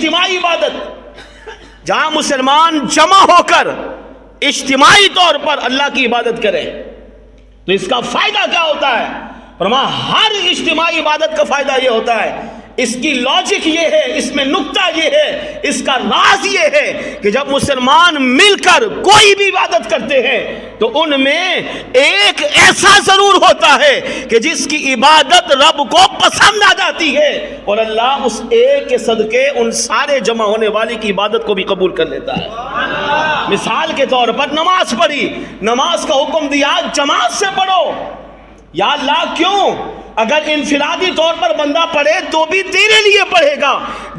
اجتماعی عبادت، جہاں مسلمان جمع ہو کر اجتماعی طور پر اللہ کی عبادت کریں تو اس کا فائدہ کیا ہوتا ہے؟ فرمایا ہر اجتماعی عبادت کا فائدہ یہ ہوتا ہے، اس کی لاجک یہ ہے، اس میں نکتہ یہ ہے، اس کا راز یہ ہے کہ جب مسلمان مل کر کوئی بھی عبادت کرتے ہیں تو ان میں ایک ایسا ضرور ہوتا ہے کہ جس کی عبادت رب کو پسند آ جاتی ہے، اور اللہ اس ایک کے صدقے ان سارے جمع ہونے والے کی عبادت کو بھی قبول کر لیتا ہے۔ مثال کے طور پر نماز پڑھی، نماز کا حکم دیا جماعت سے پڑھو، یا اللہ کیوں؟ اگر انفرادی طور پر بندہ پڑھے تو بھی تیرے لیے پڑھے گا،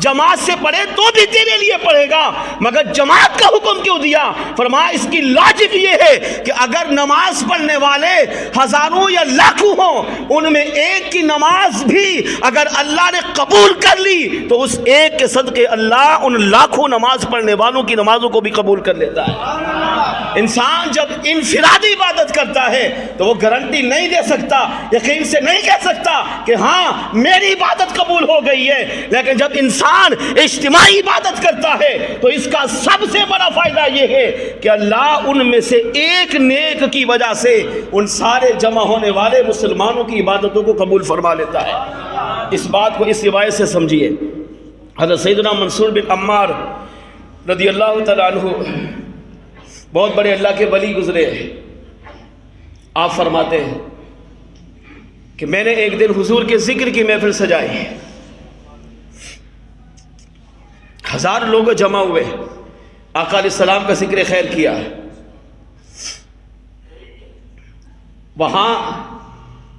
جماعت سے پڑھے تو بھی تیرے لیے پڑھے گا، مگر جماعت کا حکم کیوں دیا؟ فرمایا اس کی لاجک یہ ہے کہ اگر نماز پڑھنے والے ہزاروں یا لاکھوں ہوں، ان میں ایک کی نماز بھی اگر اللہ نے قبول کر لی تو اس ایک کے صدقے اللہ ان لاکھوں نماز پڑھنے والوں کی نمازوں کو بھی قبول کر لیتا ہے۔ انسان جب انفرادی عبادت کرتا ہے تو وہ گارنٹی نہیں دے سکتا، یقین سے نہیں کہہ سکتا کہ ہاں میری عبادت قبول ہو گئی ہے، لیکن جب انسان اجتماعی عبادت کرتا ہے تو اس کا سب سے بڑا فائدہ یہ ہے کہ اللہ ان میں سے ایک نیک کی وجہ سے ان سارے جمع ہونے والے مسلمانوں کی عبادتوں کو قبول فرما لیتا ہے۔ اس بات کو اس روایت سے سمجھیے، حضرت سیدنا منصور بن عمار رضی اللہ تعالیٰ عنہ بہت بڑے اللہ کے ولی گزرے، آپ فرماتے ہیں کہ میں نے ایک دن حضور کے ذکر کی محفل سجائی، ہزار لوگ جمع ہوئے، آقا علیہ السلام کا ذکر خیر کیا، وہاں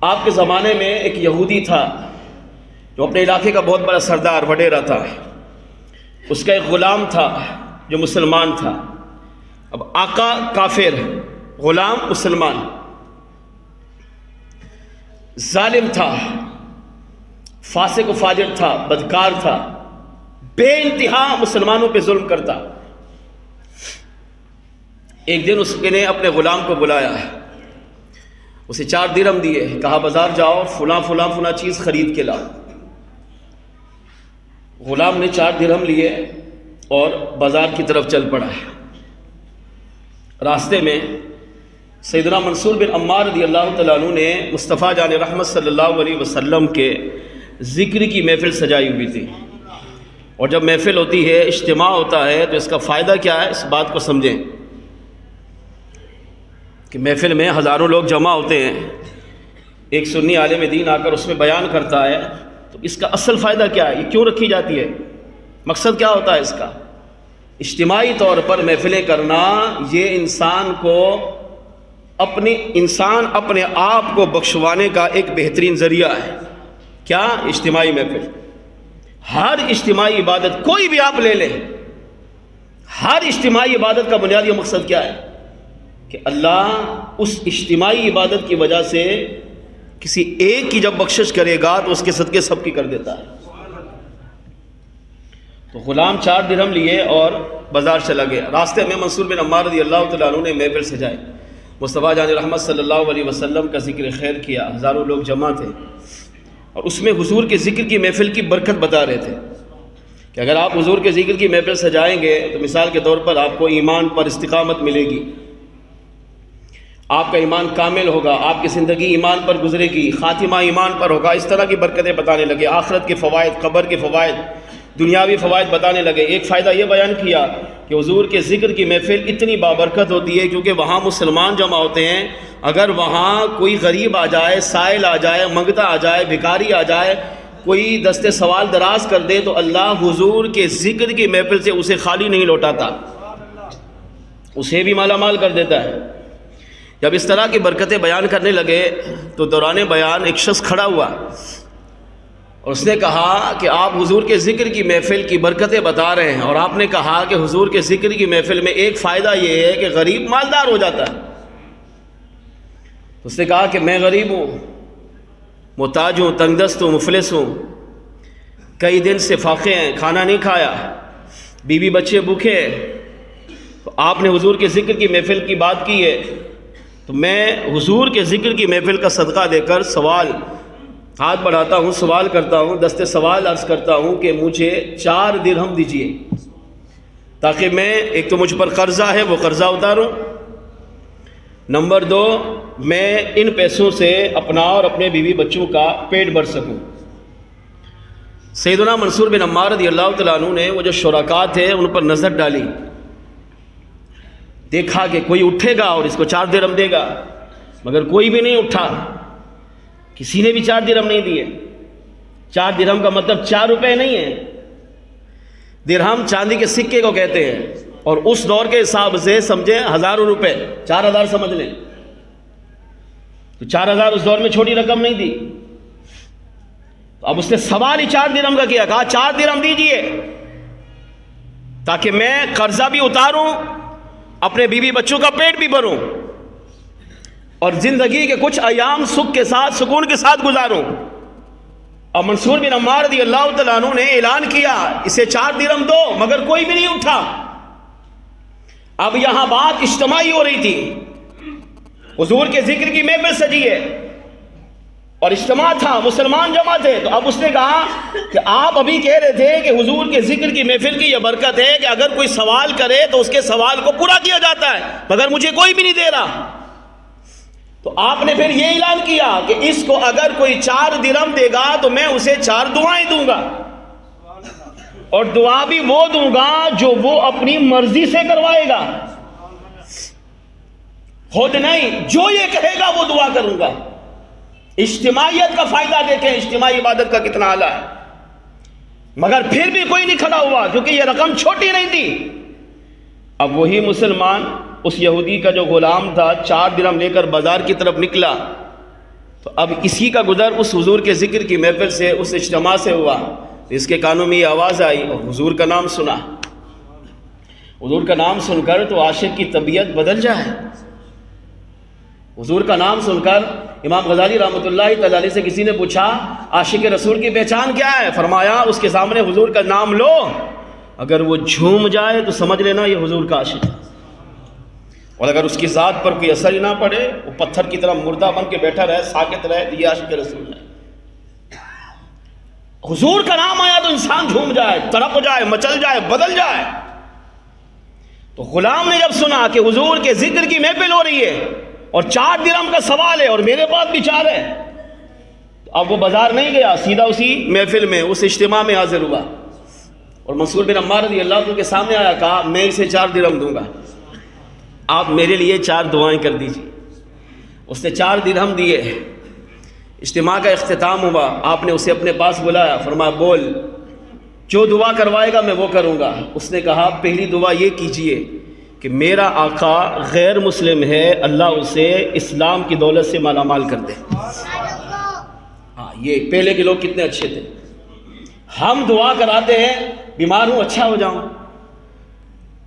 آپ کے زمانے میں ایک یہودی تھا جو اپنے علاقے کا بہت بڑا سردار وڈیرا تھا، اس کا ایک غلام تھا جو مسلمان تھا۔ اب آقا کافر، غلام مسلمان، ظالم تھا، فاسق و فاجر تھا، بدکار تھا، بے انتہا مسلمانوں پہ ظلم کرتا۔ ایک دن اس نے اپنے غلام کو بلایا، اسے 4 درہم دیے، کہا بازار جاؤ فلاں فلاں فلاں چیز خرید کے لاؤ۔ غلام نے 4 درہم لیے اور بازار کی طرف چل پڑا۔ راستے میں سیدنا منصور بن عمار رضی اللہ تعالیٰ عنہ نے مصطفیٰ جان رحمت صلی اللہ علیہ وسلم کے ذکر کی محفل سجائی ہوئی تھی، اور جب محفل ہوتی ہے، اجتماع ہوتا ہے، تو اس کا فائدہ کیا ہے؟ اس بات کو سمجھیں کہ محفل میں ہزاروں لوگ جمع ہوتے ہیں، ایک سنی عالم دین آ کر اس میں بیان کرتا ہے، تو اس کا اصل فائدہ کیا ہے؟ یہ کیوں رکھی جاتی ہے؟ مقصد کیا ہوتا ہے اس کا؟ اجتماعی طور پر محفلیں کرنا یہ انسان اپنے آپ کو بخشوانے کا ایک بہترین ذریعہ ہے۔ کیا؟ اجتماعی محفل۔ ہر اجتماعی عبادت کوئی بھی آپ لے لیں، ہر اجتماعی عبادت کا بنیادی مقصد کیا ہے؟ کہ اللہ اس اجتماعی عبادت کی وجہ سے کسی ایک کی جب بخشش کرے گا تو اس کے صدقے سب کی کر دیتا ہے۔ تو غلام 4 درہم لیے اور بازار چلا گیا۔ راستے میں منصور بن عمار رضی اللہ تعالیٰ عنہ نے محفل سجائی، مصطفیٰ جان رحمت صلی اللہ علیہ وسلم کا ذکر خیر کیا، ہزاروں لوگ جمع تھے، اور اس میں حضور کے ذکر کی محفل کی برکت بتا رہے تھے کہ اگر آپ حضور کے ذکر کی محفل سجائیں گے تو مثال کے طور پر آپ کو ایمان پر استقامت ملے گی، آپ کا ایمان کامل ہوگا، آپ کی زندگی ایمان پر گزرے گی، خاتمہ ایمان پر ہوگا، اس طرح کی برکتیں بتانے لگے، آخرت کے فوائد، قبر کے فوائد، دنیاوی فوائد بتانے لگے۔ ایک فائدہ یہ بیان کیا کہ حضور کے ذکر کی محفل اتنی بابرکت ہوتی ہے کیونکہ وہاں مسلمان جمع ہوتے ہیں، اگر وہاں کوئی غریب آ جائے، سائل آ جائے، منگتا آ جائے، بھکاری آ جائے، کوئی دستے سوال دراز کر دے تو اللہ حضور کے ذکر کی محفل سے اسے خالی نہیں لوٹاتا، اسے بھی مالا مال کر دیتا ہے۔ جب اس طرح کی برکتیں بیان کرنے لگے تو دوران بیان ایک شخص کھڑا ہوا اور اس نے کہا کہ آپ حضور کے ذکر کی محفل کی برکتیں بتا رہے ہیں، اور آپ نے کہا کہ حضور کے ذکر کی محفل میں ایک فائدہ یہ ہے کہ غریب مالدار ہو جاتا ہے۔ اس نے کہا کہ میں غریب ہوں، محتاج ہوں، تنگ دست ہوں، مفلس ہوں، کئی دن سے فاقے ہیں، کھانا نہیں کھایا، بیوی بچے بھوکے، تو آپ نے حضور کے ذکر کی محفل کی بات کی ہے، تو میں حضور کے ذکر کی محفل کا صدقہ دے کر سوال ہاتھ بڑھاتا ہوں، سوال کرتا ہوں، دستے سوال عرض کرتا ہوں کہ مجھے 4 درہم دیجئے تاکہ میں، ایک تو مجھ پر قرضہ ہے وہ قرضہ اتاروں، نمبر 2 میں ان پیسوں سے اپنا اور اپنے بیوی بچوں کا پیٹ بھر سکوں۔ سیدنا منصور بن عمار رضی اللہ تعالیٰ عنہ نے وہ جو شرکاء تھے ان پر نظر ڈالی، دیکھا کہ کوئی اٹھے گا اور اس کو 4 درہم دے گا، مگر کوئی بھی نہیں اٹھا، کسی نے بھی 4 درہم نہیں دیے۔ 4 درہم کا مطلب 4 روپے نہیں ہے، درہم چاندی کے سکے کو کہتے ہیں، اور اس دور کے حساب سے سمجھیں ہزاروں روپے، 4000 سمجھ لیں، تو 4000 اس دور میں چھوٹی رقم نہیں تھی۔ تو اب اس نے سوال ہی 4 درہم کا کیا، کہا 4 درہم دیجئے تاکہ میں قرضہ بھی اتاروں، اپنے بیوی بچوں کا پیٹ بھی بھروں، اور زندگی کے کچھ ایام سکھ کے ساتھ، سکون کے ساتھ گزاروں۔ اور منصور بن عمار رضی اللہ تعالیٰ عنہ نے اعلان کیا اسے 4 درہم دو، مگر کوئی بھی نہیں اٹھا۔ اب یہاں بات اجتماعی ہو رہی تھی، حضور کے ذکر کی محفل سجی ہے اور اجتماع تھا، مسلمان جمع تھے۔ تو اب اس نے کہا کہ آپ ابھی کہہ رہے تھے کہ حضور کے ذکر کی محفل کی یہ برکت ہے کہ اگر کوئی سوال کرے تو اس کے سوال کو پورا کیا جاتا ہے، مگر مجھے کوئی بھی نہیں دے رہا۔ تو آپ نے پھر یہ اعلان کیا کہ اس کو اگر کوئی 4 درہم دے گا تو میں اسے 4 دعائیں دوں گا، اور دعا بھی وہ دوں گا جو وہ اپنی مرضی سے کروائے گا، خود نہیں، جو یہ کہے گا وہ دعا کروں گا۔ اجتماعیت کا فائدہ دیکھیں، اجتماعی عبادت کا کتنا اعلیٰ ہے۔ مگر پھر بھی کوئی نہیں کھڑا ہوا کیونکہ یہ رقم چھوٹی نہیں تھی۔ اب وہی مسلمان اس یہودی کا جو غلام تھا 4 درہم لے کر بازار کی طرف نکلا، تو اب اسی کا گزر اس حضور کے ذکر کی محفل سے، اس اجتماع سے ہوا، اس کے کانوں میں یہ آواز آئی اور حضور کا نام سنا۔ حضور کا نام سن کر تو عاشق کی طبیعت بدل جائے۔ حضور کا نام سن کر امام غزالی رحمۃ اللہ تعالی علیہ سے کسی نے پوچھا عاشق رسول کی پہچان کیا ہے؟ فرمایا اس کے سامنے حضور کا نام لو، اگر وہ جھوم جائے تو سمجھ لینا یہ حضور کا عاشق ہے، اور اگر اس کی ذات پر کوئی اثر ہی نہ پڑے، وہ پتھر کی طرح مردہ بن کے بیٹھا رہے، ساکت رہے، تو یہ عاشق رسول ہے۔ حضور کا نام آیا تو انسان جھوم جائے، تڑپ جائے، مچل جائے، بدل جائے۔ تو غلام نے جب سنا کہ حضور کے ذکر کی محفل ہو رہی ہے اور 4 درہم کا سوال ہے اور میرے پاس بھی 4 ہے، تو اب وہ بازار نہیں گیا، سیدھا اسی محفل میں، اس اجتماع میں حاضر ہوا، اور منصور بن عمار رضی اللہ عنہ کے سامنے آیا، کہا میں اسے 4 درہم دوں گا، آپ میرے لیے 4 دعائیں کر دیجیے۔ اس نے 4 درہم دیے۔ اجتماع کا اختتام ہوا، آپ نے اسے اپنے پاس بلایا، فرمایا بول، جو دعا کروائے گا میں وہ کروں گا۔ اس نے کہا پہلی دعا یہ کیجئے کہ میرا آقا غیر مسلم ہے، اللہ اسے اسلام کی دولت سے مالا مال کر دے۔ ہاں، یہ پہلے کے لوگ کتنے اچھے تھے۔ ہم دعا کراتے ہیں بیمار ہوں اچھا ہو جاؤں،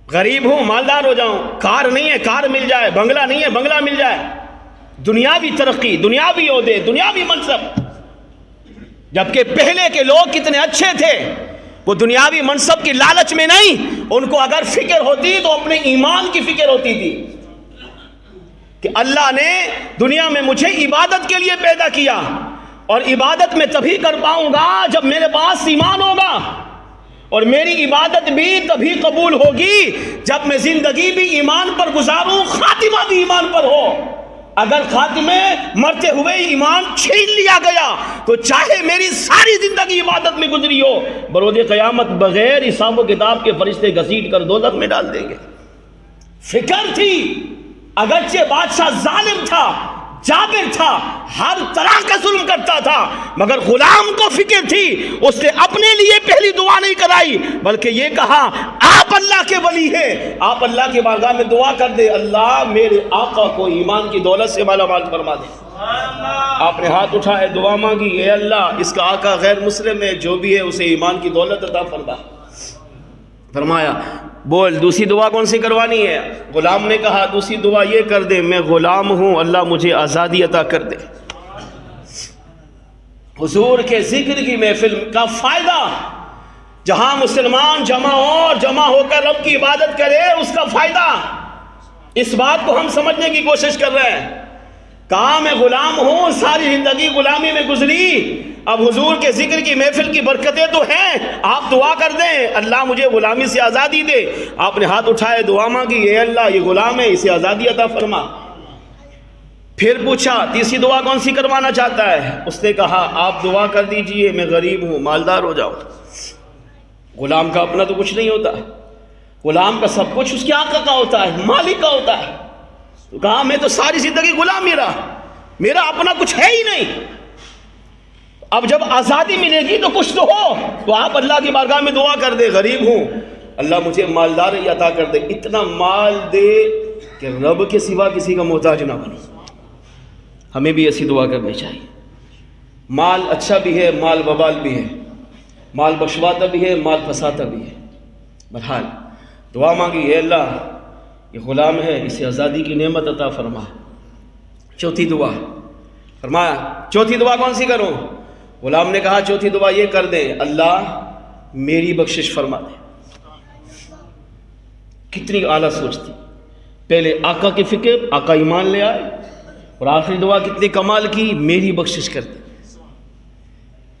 غریب ہوں مالدار ہو جاؤں، کار نہیں ہے کار مل جائے، بنگلہ نہیں ہے بنگلہ مل جائے، دنیاوی ترقی، دنیاوی عہدے، دنیاوی منصب۔ جبکہ پہلے کے لوگ کتنے اچھے تھے، وہ دنیاوی منصب کی لالچ میں نہیں، ان کو اگر فکر ہوتی تو اپنے ایمان کی فکر ہوتی تھی کہ اللہ نے دنیا میں مجھے عبادت کے لیے پیدا کیا، اور عبادت میں تبھی کر پاؤں گا جب میرے پاس ایمان ہوگا، اور میری عبادت بھی تبھی قبول ہوگی جب میں زندگی بھی ایمان پر گزاروں، خاتمہ بھی ایمان پر ہو۔ اگر خاتمے مرتے ہوئے ایمان چھین لیا گیا تو چاہے میری ساری زندگی عبادت میں گزری ہو، بروز قیامت بغیر حساب و کتاب کے فرشتے گھسیٹ کر دوزخ میں ڈال دیں گے۔ فکر تھی، اگرچہ بادشاہ ظالم تھا، جابر تھا، ہر طرح کا ظلم کرتا تھا، مگر غلام کو فکر تھی، اس نے اپنے لیے پہلی دعا نہیں کرائی بلکہ یہ کہا آپ اللہ کے ولی ہیں، آپ اللہ کے بارگاہ میں دعا کر دے، اللہ میرے آقا کو ایمان کی دولت سے مالا مال فرما دے۔ آپ نے ہاتھ اٹھائے، دعا مانگی، اے اللہ اس کا آقا غیر مسلم ہے، جو بھی ہے اسے ایمان کی دولت عطا فرما۔ فرمایا بول دوسری دعا کون سی کروانی ہے؟ غلام نے کہا دوسری دعا یہ کر دے، میں غلام ہوں، اللہ مجھے آزادی عطا کر دے۔ حضور کے ذکر کی محفل کا فائدہ، جہاں مسلمان جمع ہو اور جمع ہو کر رب کی عبادت کرے، اس کا فائدہ، اس بات کو ہم سمجھنے کی کوشش کر رہے ہیں۔ کہا میں غلام ہوں، ساری زندگی غلامی میں گزری، اب حضور کے ذکر کی محفل کی برکتیں تو ہیں، آپ دعا کر دیں اللہ مجھے غلامی سے آزادی دے۔ آپ نے ہاتھ اٹھائے، دعا مانگی، اے اللہ یہ غلام ہے، اسے آزادی عطا فرما۔ پھر پوچھا تیسری دعا کون سی کروانا چاہتا ہے؟ اس نے کہا آپ دعا کر دیجئے میں غریب ہوں، مالدار ہو جاؤں۔ غلام کا اپنا تو کچھ نہیں ہوتا، غلام کا سب کچھ اس کے آقا کا ہوتا ہے، مالک کا ہوتا ہے۔ تو کہا میں تو ساری زندگی غلام ہی رہا، میرا اپنا کچھ ہے ہی نہیں، اب جب آزادی ملے گی تو کچھ تو ہو۔ تو آپ اللہ کی بارگاہ میں دعا کر دے، غریب ہوں اللہ مجھے مالداری عطا کر دے، اتنا مال دے کہ رب کے سوا کسی کا محتاج نہ بنو۔ ہمیں بھی ایسی دعا کرنی چاہیے۔ مال اچھا بھی ہے، مال وبال بھی ہے، مال بخشواتا بھی ہے، مال پھنساتا بھی ہے۔ بہرحال دعا مانگی، اے اللہ یہ غلام ہے، اسے آزادی کی نعمت عطا فرما۔ چوتھی دعا فرمایا چوتھی دعا کون سی کروں؟ غلام نے کہا چوتھی دعا یہ کر دیں اللہ میری بخشش فرما دے۔ کتنی اعلیٰ سوچ تھی، پہلے آقا کی فکر، آقا ایمان لے آئے، اور آخری دعا کتنی کمال کی، میری بخشش کر دے۔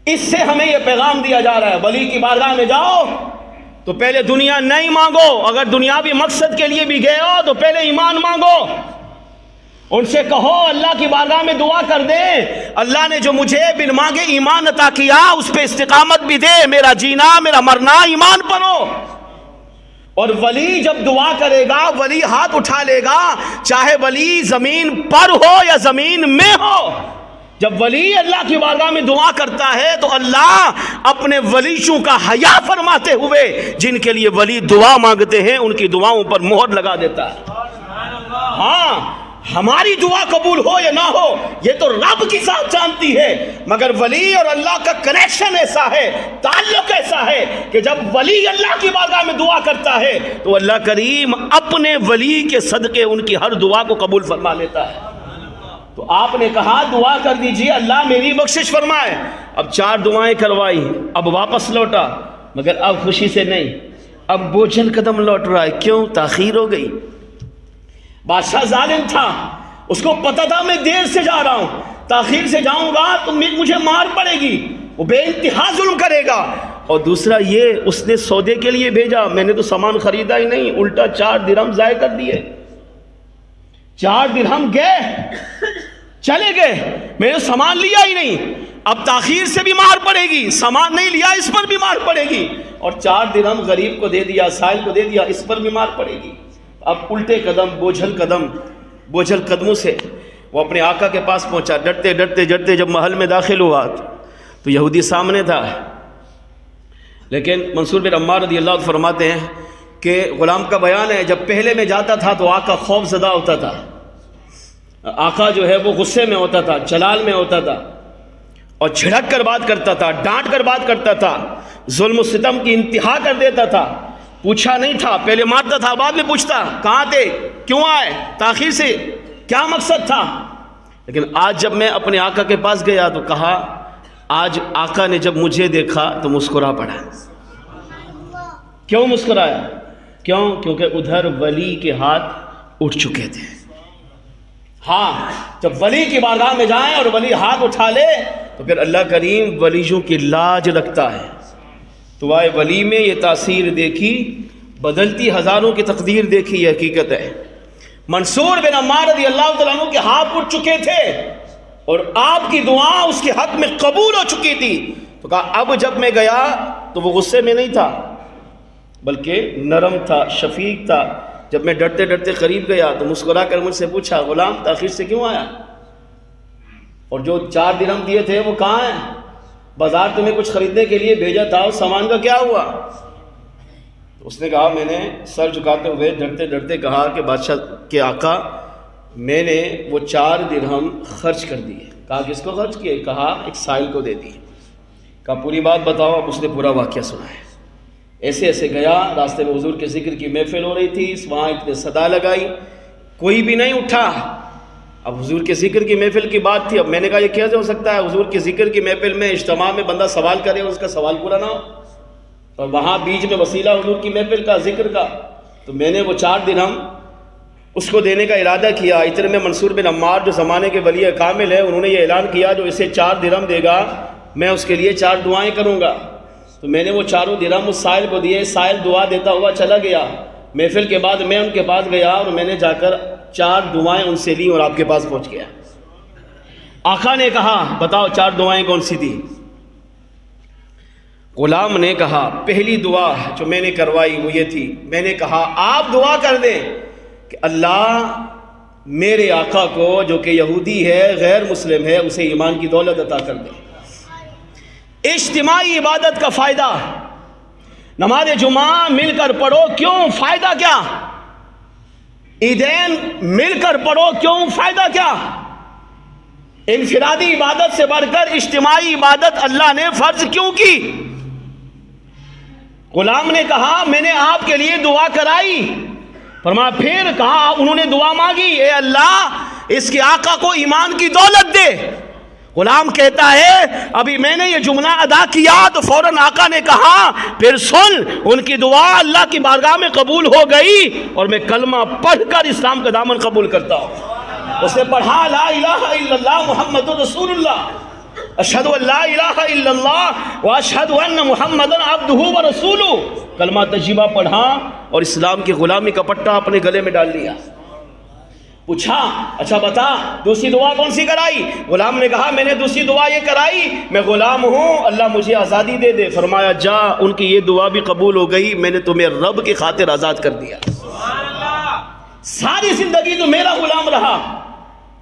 اس سے ہمیں یہ پیغام دیا جا رہا ہے ولی کی بارگاہ میں جاؤ تو پہلے دنیا نہیں مانگو، اگر دنیاوی مقصد کے لیے بھی گئے ہو تو پہلے ایمان مانگو۔ ان سے کہو اللہ کی بارگاہ میں دعا کر دے اللہ نے جو مجھے بن مانگے ایمان عطا کیا اس پہ استقامت بھی دے، میرا جینا میرا مرنا ایمان پر ہو۔ اور ولی جب دعا کرے گا، ولی ہاتھ اٹھا لے گا، چاہے ولی زمین پر ہو یا زمین میں ہو، جب ولی اللہ کی بارگاہ میں دعا کرتا ہے تو اللہ اپنے ولیشوں کا حیا فرماتے ہوئے جن کے لیے ولی دعا مانگتے ہیں ان کی دعاؤں پر مہر لگا دیتا ہے۔ ہاں ہماری دعا قبول ہو یا نہ ہو یہ تو رب کی ذات جانتی ہے، مگر ولی اور اللہ کا کنیکشن ایسا ہے، تعلق ایسا ہے کہ جب ولی اللہ کی بارگاہ میں دعا کرتا ہے تو اللہ کریم اپنے ولی کے صدقے ان کی ہر دعا کو قبول فرما لیتا ہے۔ تو آپ نے کہا دعا کر دیجئے اللہ میری بخشش فرمائے۔ اب 4 دعائیں کروائی، اب واپس لوٹا، مگر اب خوشی سے نہیں، اب بوجھل قدم لوٹ رہا ہے۔ کیوں؟ تاخیر ہو گئی۔ بادشاہ ظالم تھا، اس کو پتہ تھا میں دیر سے جا رہا ہوں، تاخیر سے جاؤں گا تو مجھے مار پڑے گی، وہ بے انتہا ظلم کرے گا۔ اور دوسرا یہ اس نے سودے کے لیے بھیجا، میں نے تو سامان خریدا ہی نہیں، الٹا 4 درہم ضائع کر دیے۔ 4 درہم گئے چلے گئے، میں نے سامان لیا ہی نہیں، اب تاخیر سے بھی مار پڑے گی، سامان نہیں لیا اس پر بھی مار پڑے گی، اور 4 درہم غریب کو دے دیا، سائل کو دے دیا، اس پر بھی مار پڑے گی۔ اب الٹے قدم، بوجھل قدموں سے وہ اپنے آقا کے پاس پہنچا، ڈرتے ڈرتے ڈرتے جب محل میں داخل ہوا تو یہودی سامنے تھا، لیکن منصور بن عمار رضی اللہ عنہ فرماتے ہیں کہ غلام کا بیان ہے جب پہلے میں جاتا تھا تو آقا خوف زدہ ہوتا تھا، آقا جو ہے وہ غصے میں ہوتا تھا، جلال میں ہوتا تھا، اور جھڑک کر بات کرتا تھا، ڈانٹ کر بات کرتا تھا، ظلم و ستم کی انتہا کر دیتا تھا۔ پوچھا نہیں تھا، پہلے مارتا تھا بعد میں پوچھتا کہاں تھے، کیوں آئے، تاخیر سے کیا مقصد تھا۔ لیکن آج جب میں اپنے آقا کے پاس گیا تو کہا آج آقا نے جب مجھے دیکھا تو مسکرا پڑا۔ کیوں مسکرایا؟ کیونکہ ادھر ولی کے ہاتھ اٹھ چکے تھے۔ ہاں جب ولی کی بارگاہ میں جائیں اور ولی ہاتھ اٹھا لے تو پھر اللہ کریم ولیوں کی لاج رکھتا ہے۔ تو آئے ولی میں یہ تاثیر دیکھی، بدلتی ہزاروں کی تقدیر دیکھی، یہ حقیقت ہے۔ منصور بن عمار رضی اللہ تعالیٰ عنہ کے ہاتھ اٹھ چکے تھے اور آپ کی دعا اس کے حق میں قبول ہو چکی تھی، تو کہا اب جب میں گیا تو وہ غصے میں نہیں تھا بلکہ نرم تھا، شفیق تھا۔ جب میں ڈرتے ڈرتے قریب گیا تو مسکرا کر مجھ سے پوچھا غلام تاخیر سے کیوں آیا، اور جو 4 درہم دیے تھے وہ کہاں ہیں، بازار تمہیں کچھ خریدنے کے لیے بھیجا تھا، اس سامان کا کیا ہوا؟ تو اس نے کہا میں نے سر جھکاتے ہوئے ڈرتے ڈرتے کہا کہ بادشاہ کے آقا میں نے وہ 4 درہم خرچ کر دیے۔ کہا کس کو خرچ کیے؟ کہا ایک سائل کو دے دیے۔ کہا پوری بات بتاؤ۔ اب اس نے پورا واقعہ سنا ہے۔ ایسے ایسے گیا، راستے میں حضور کے ذکر کی محفل ہو رہی تھی، وہاں ایک نے صدا لگائی، کوئی بھی نہیں اٹھا۔ اب حضور کے ذکر کی محفل کی بات تھی، اب میں نے کہا یہ کیسے ہو سکتا ہے حضور کے ذکر کی محفل میں اجتماع میں بندہ سوال کرے اور اس کا سوال پورا نہ ہو، اور وہاں بیچ میں وسیلہ حضور کی محفل کا ذکر کا۔ تو میں نے وہ 4 درہم اس کو دینے کا ارادہ کیا۔ اتنے میں منصور بن عمار جو زمانے کے ولی کامل ہے، انہوں نے یہ اعلان کیا جو اسے 4 درہم دے گا میں اس کے لیے 4 دعائیں کروں گا۔ تو میں نے وہ 4 درہم اس سائل کو دیے، سائل دعا دیتا ہوا چلا گیا۔ محفل کے بعد میں ان کے پاس گیا اور میں نے جا کر 4 دعائیں ان سے لیں اور آپ کے پاس پہنچ گیا۔ آقا نے کہا بتاؤ 4 دعائیں کون سی دی؟ غلام نے کہا پہلی دعا جو میں نے کروائی وہ یہ تھی، میں نے کہا آپ دعا کر دیں کہ اللہ میرے آقا کو جو کہ یہودی ہے، غیر مسلم ہے، اسے ایمان کی دولت عطا کر دے۔ اجتماعی عبادت کا فائدہ، نماز جمعہ مل کر پڑھو، کیوں؟ فائدہ کیا؟ عیدین مل کر پڑھو، کیوں؟ فائدہ کیا؟ انفرادی عبادت سے بڑھ کر اجتماعی عبادت اللہ نے فرض کیوں کی؟ غلام نے کہا میں نے آپ کے لیے دعا کرائی، فرمایا پھر کہا انہوں نے دعا مانگی، اے اللہ اس کے آقا کو ایمان کی دولت دے۔ غلام کہتا ہے ابھی میں نے یہ جملہ ادا کیا تو فوراً آقا نے کہا پھر سن، ان کی دعا اللہ کی بارگاہ میں قبول ہو گئی اور میں کلمہ پڑھ کر اسلام کا دامن قبول کرتا ہوں۔ اس نے پڑھا لا الہ الا اللہ محمد رسول اللہ، اشہد ان لا الہ الا اللہ واشہد ان محمد عبدہ ورسولہ، کلمہ طیبہ پڑھا اور اسلام کی غلامی کا پٹا اپنے گلے میں ڈال لیا۔ پوچھا اچھا بتا دوسری دعا کون سی کرائی؟ غلام نے کہا میں نے دوسری دعا یہ کرائی میں غلام ہوں، اللہ مجھے آزادی دے دے۔ فرمایا جا ان کی یہ دعا بھی قبول ہو گئی، میں نے تمہیں رب کی خاطر آزاد کر دیا۔ ساری زندگی تو میرا غلام رہا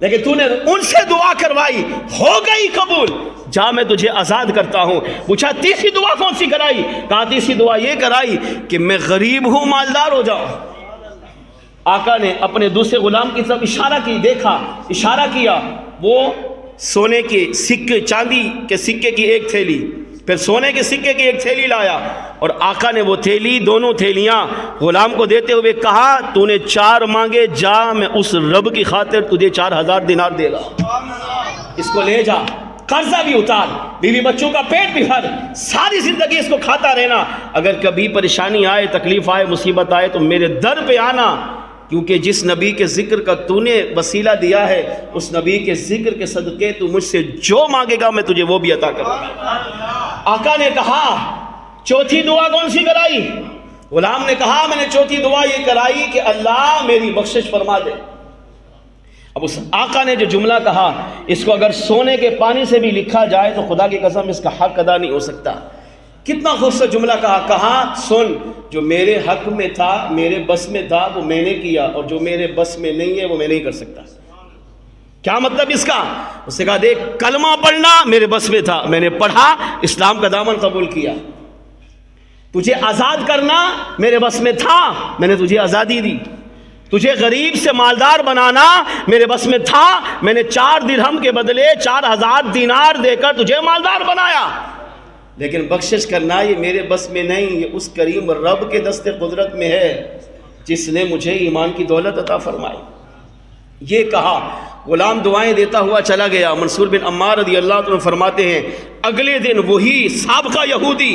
لیکن تو نے ان سے دعا کروائی، ہو گئی قبول، جا میں تجھے آزاد کرتا ہوں۔ پوچھا تیسری دعا کون سی کرائی؟ کہا تیسری دعا یہ کرائی کہ میں غریب ہوں مالدار ہو جاؤں۔ آقا نے اپنے دوسرے غلام کی طرف اشارہ کی، دیکھا اشارہ کیا، وہ سونے کے سکے، چاندی کے سکے کی ایک تھیلی، پھر سونے کے سکے کی ایک تھیلی لایا اور آقا نے وہ تھیلی، دونوں تھیلیاں غلام کو دیتے ہوئے کہا تو نے 4 مانگے، جا میں اس رب کی خاطر تجھے 4000 دینار دے گا، اس کو لے جا، قرضہ بھی اتار، بیوی بچوں کا پیٹ بھی بھر، ساری زندگی اس کو کھاتا رہنا، اگر کبھی پریشانی آئے، تکلیف آئے، مصیبت آئے تو میرے در پہ آنا، کیونکہ جس نبی کے ذکر کا تو نے وسیلہ دیا ہے اس نبی کے ذکر کے صدقے تو مجھ سے جو مانگے گا میں تجھے وہ بھی عطا کروں گا۔ آقا نے کہا چوتھی دعا کون سی کرائی؟ غلام نے کہا میں نے چوتھی دعا یہ کرائی کہ اللہ میری بخشش فرما دے۔ اب اس آقا نے جو جملہ کہا اس کو اگر سونے کے پانی سے بھی لکھا جائے تو خدا کی قسم اس کا حق ادا نہیں ہو سکتا۔ کتنا خوبصورت جملہ کہا سن جو میرے حق میں تھا، میرے بس میں تھا وہ میں نے کیا، اور جو میرے بس میں نہیں ہے وہ میں نہیں کر سکتا۔ کیا مطلب اس کا؟ اس نے کہا دیکھ کلمہ پڑھنا میرے بس میں تھا، میں نے پڑھا، اسلام کا دامن قبول کیا۔ تجھے آزاد کرنا میرے بس میں تھا، میں نے تجھے آزادی دی۔ تجھے غریب سے مالدار بنانا میرے بس میں تھا، میں نے 4 درہم کے بدلے 4000 دینار دے کر تجھے مالدار بنایا۔ لیکن بخشش کرنا یہ میرے بس میں نہیں، یہ اس کریم رب کے دست قدرت میں ہے جس نے مجھے ایمان کی دولت عطا فرمائی۔ یہ کہا غلام دعائیں دیتا ہوا چلا گیا۔ منصور بن عمار رضی اللہ عنہ فرماتے ہیں اگلے دن وہی سابقہ یہودی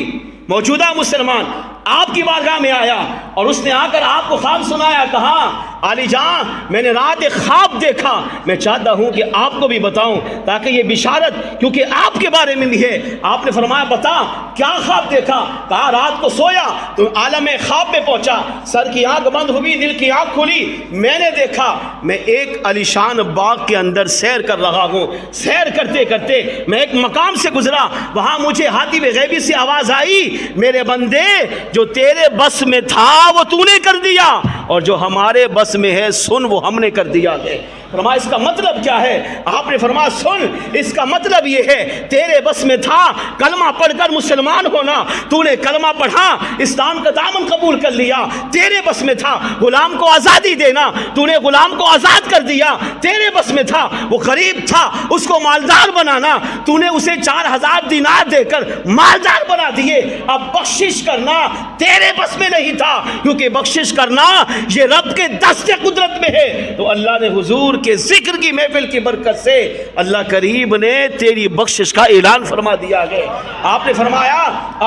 موجودہ مسلمان آپ کی بارگاہ میں آیا اور اس نے آ کر آپ کو خواب سنایا، کہا علی جان میں نے رات ایک خواب دیکھا، میں چاہتا ہوں کہ آپ کو بھی بتاؤں تاکہ یہ بشارت کیونکہ آپ کے بارے میں بھی ہے۔ آپ نے فرمایا بتا کیا خواب دیکھا؟ کہا رات کو سویا تو عالم خواب میں پہنچا، سر کی آنکھ بند ہوئی، دل کی آنکھ کھلی، میں نے دیکھا میں ایک علیشان باغ کے اندر سیر کر رہا ہوں، سیر کرتے کرتے میں ایک مقام سے گزرا، وہاں مجھے حاتب غیبی سے آواز آئی میرے بندے جو تیرے بس میں تھا وہ تو نے کر دیا اور جو ہمارے بس میں ہے سن وہ ہم نے کر دیا ہے۔ فرمایا اس کا مطلب کیا ہے؟ آپ نے فرمایا سن اس کا مطلب یہ ہے تیرے بس میں تھا کلمہ پڑھ کر مسلمان ہونا، تو نے کلمہ پڑھا اسلام کا دامن قبول کر لیا، تیرے بس میں تھا غلام کو آزادی دینا، تو نے غلام کو آزاد کر دیا، تیرے بس میں تھا وہ غریب تھا اس کو مالدار بنانا، تو نے اسے 4000 دینار دے کر مالدار بنا دیے۔ اب بخشش کرنا تیرے بس میں نہیں تھا کیونکہ بخشش کرنا یہ رب کے دست قدرت میں ہے۔ تو اللہ نے حضور کے ذکر کی محفل کی برکت سے اللہ کریم نے تیری بخشش کا اعلان فرما دیا ہے۔ آپ نے فرمایا،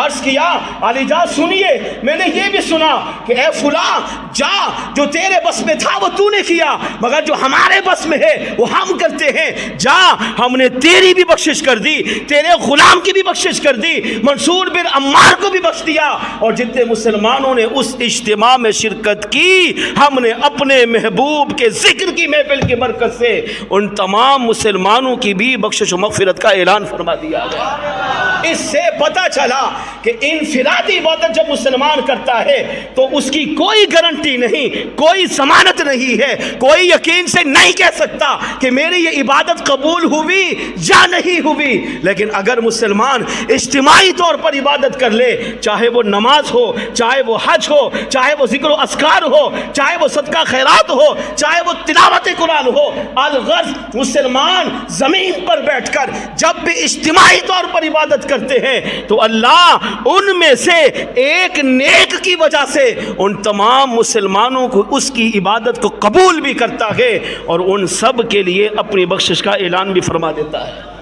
عرض کیا علی جان سنیے، میں نے یہ بھی سنا کہ اے فلاں جا، جو تیرے بس میں تھا وہ تو نے کیا، مگر جو ہمارے بس میں ہے وہ ہم کرتے ہیں، جا ہم نے تیری بھی بخشش کر دی، تیرے غلام کی بھی بخشش کر دی، منصور بن عمار کو بھی بخش دیا، اور جتنے مسلمانوں نے اس اجتماع میں شرکت کی ہم نے اپنے محبوب کے ذکر کی محفل کی برکت سے ان تمام مسلمانوں کی بھی بخشش و مغفرت کا اعلان فرما دیا ہے۔ اس سے پتہ چلا کہ انفرادی عبادت جب مسلمان کرتا ہے تو اس کی کوئی گارنٹی نہیں، کوئی ضمانت نہیں ہے، کوئی یقین سے نہیں کہہ سکتا کہ میری یہ عبادت قبول ہوئی یا نہیں ہوئی۔ لیکن اگر مسلمان اجتماعی طور پر عبادت کر لے، چاہے وہ نماز ہو، چاہے وہ حج ہو، چاہے وہ ذکر و اذکار ہو، چاہے وہ صدقہ خیرات ہو، چاہے وہ تلاوت قرآن ہو، الغرض مسلمان زمین پر بیٹھ کر جب بھی اجتماعی طور پر عبادت کرتے ہیں تو اللہ ان میں سے ایک نیک کی وجہ سے ان تمام مسلمانوں کو اس کی عبادت کو قبول بھی کرتا ہے اور ان سب کے لیے اپنی بخشش کا اعلان بھی فرما دیتا ہے۔